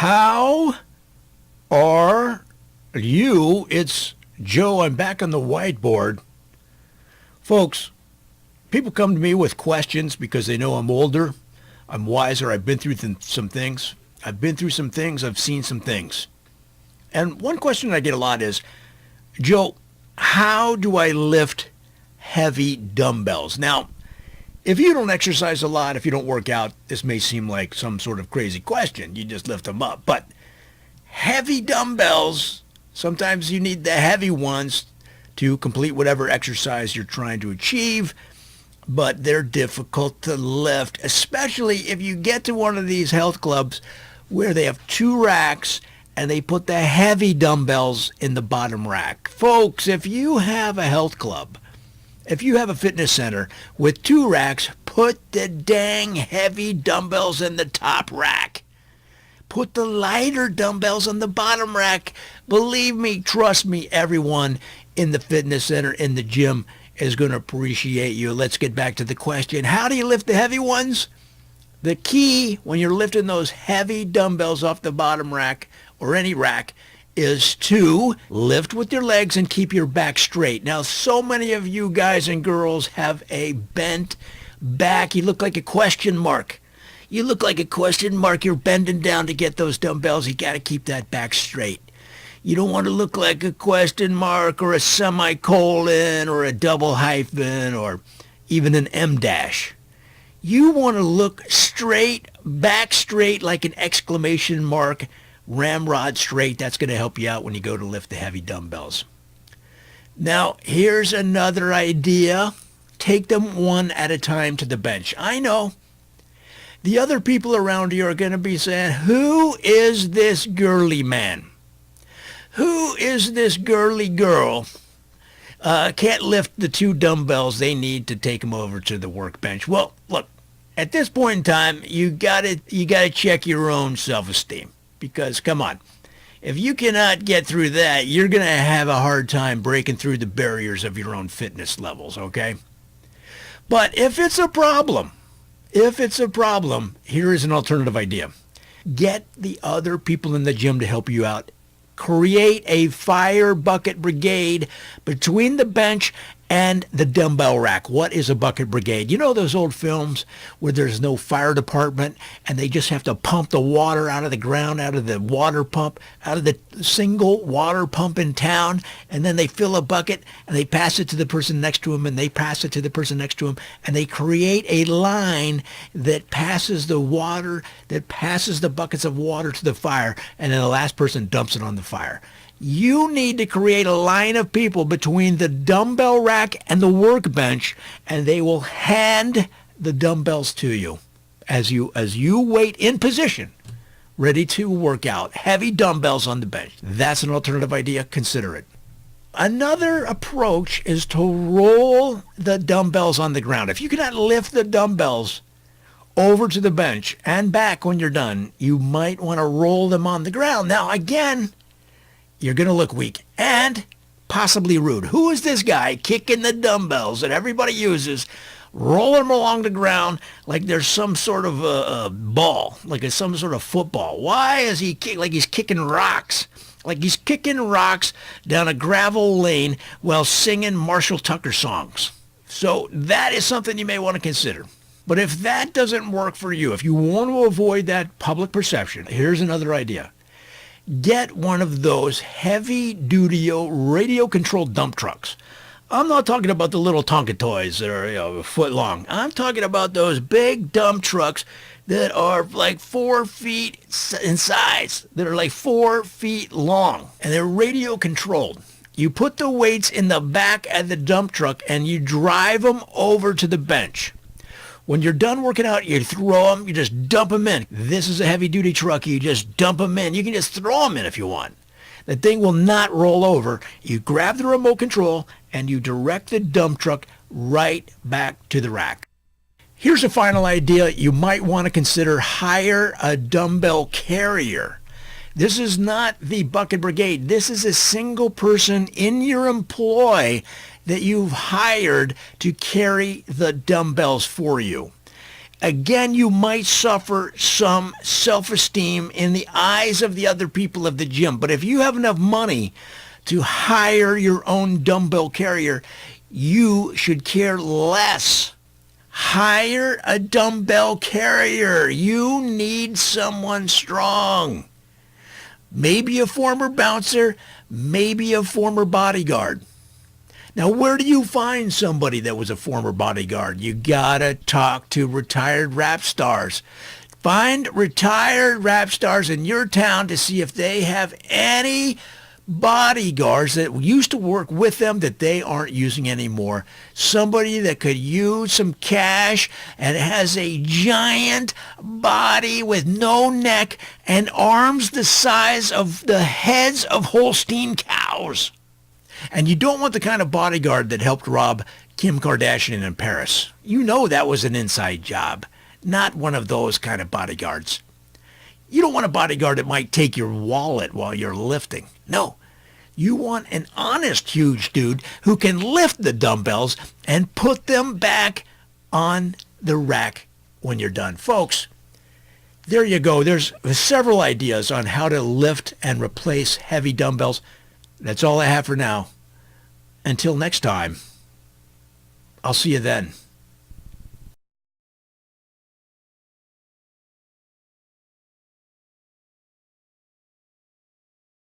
How are you? It's Joe. I'm back on the whiteboard. Folks, people come to me with questions because they know I'm older, I'm wiser, I've been through some things. I've been through some things, I've seen some things. And one question I get a lot is, Joe, how do I lift heavy dumbbells? Now, if you don't exercise a lot, if you don't work out, this may seem like some sort of crazy question. You just lift them up. But heavy dumbbells, sometimes you need the heavy ones to complete whatever exercise you're trying to achieve, but they're difficult to lift, especially if you get to one of these health clubs where they have two racks and they put the heavy dumbbells in the bottom rack. Folks, if you have a health club, if you have a fitness center with two racks, put the dang heavy dumbbells in the top rack. Put the lighter dumbbells on the bottom rack. Believe me, trust me, everyone in the fitness center, in the gym, is going to appreciate you. Let's get back to the question. How do you lift the heavy ones? The key when you're lifting those heavy dumbbells off the bottom rack or any rack is to lift with your legs and keep your back straight. Now, so many of you guys and girls have a bent back. You look like a question mark. You look like a question mark. You're bending down to get those dumbbells. You got to keep that back straight. You don't want to look like a question mark or a semicolon or a double hyphen or even an M dash. You want to look straight, back straight, like an exclamation mark, ramrod straight. That's going to help you out when you go to lift the heavy dumbbells. Now, here's another idea. Take them one at a time to the bench. I know the other people around you are going to be saying, who is this girly man? Who is this girly girl? Can't lift the two dumbbells they need to take them over to the workbench. Well, look, at this point in time, you gotta check your own self-esteem. Because, come on, if you cannot get through that, you're going to have a hard time breaking through the barriers of your own fitness levels, okay? But if it's a problem, here is an alternative idea. Get the other people in the gym to help you out. Create a fire bucket brigade between the bench and the dumbbell rack. What is a bucket brigade? You know those old films where there's no fire department and they just have to pump the water out of the ground, out of the water pump, out of the single water pump in town, and then they fill a bucket and they pass it to the person next to them and they pass it to the person next to them, and they create a line that passes the water, that passes the buckets of water to the fire, and then the last person dumps it on the fire. You need to create a line of people between the dumbbell rack and the workbench, and they will hand the dumbbells to you as you wait in position, ready to work out. Heavy dumbbells on the bench. That's an alternative idea. Consider it. Another approach is to roll the dumbbells on the ground. If you cannot lift the dumbbells over to the bench and back when you're done, you might want to roll them on the ground. Now, again, you're going to look weak and possibly rude. Who is this guy kicking the dumbbells that everybody uses, rolling them along the ground like there's some sort of a ball, like it's some sort of football? Why is he like he's kicking rocks? Like he's kicking rocks down a gravel lane while singing Marshall Tucker songs. So that is something you may want to consider. But if that doesn't work for you, if you want to avoid that public perception, here's another idea. Get one of those heavy-duty radio-controlled dump trucks. I'm not talking about the little Tonka toys that are a foot long. I'm talking about those big dump trucks that are like 4 feet in size, that are like 4 feet long, and they're radio-controlled. You put the weights in the back of the dump truck, and you drive them over to the bench. When you're done working out, you throw them, you just dump them in. This is a heavy-duty truck. You just dump them in. You can just throw them in if you want. The thing will not roll over. You grab the remote control, and you direct the dump truck right back to the rack. Here's a final idea. You might want to consider hire a dumbbell carrier. This is not the bucket brigade. This is a single person in your employ that you've hired to carry the dumbbells for you. again, you might suffer some self-esteem in the eyes of the other people of the gym. But if you have enough money to hire your own dumbbell carrier, you should care less. Hire a dumbbell carrier. You need someone strong. Maybe a former bouncer, maybe a former bodyguard. Now, where do you find somebody that was a former bodyguard? You gotta talk to retired rap stars. Find retired rap stars in your town to see if they have any bodyguards that used to work with them that they aren't using anymore. Somebody that could use some cash and has a giant body with no neck and arms the size of the heads of Holstein cows. And you don't want the kind of bodyguard that helped rob Kim Kardashian in Paris. You know that was an inside job, not one of those kind of bodyguards. You don't want a bodyguard that might take your wallet while you're lifting. No, you want an honest huge dude who can lift the dumbbells and put them back on the rack when you're done. Folks, there you go. There's several ideas on how to lift and replace heavy dumbbells. That's all I have for now. Until next time, I'll see you then.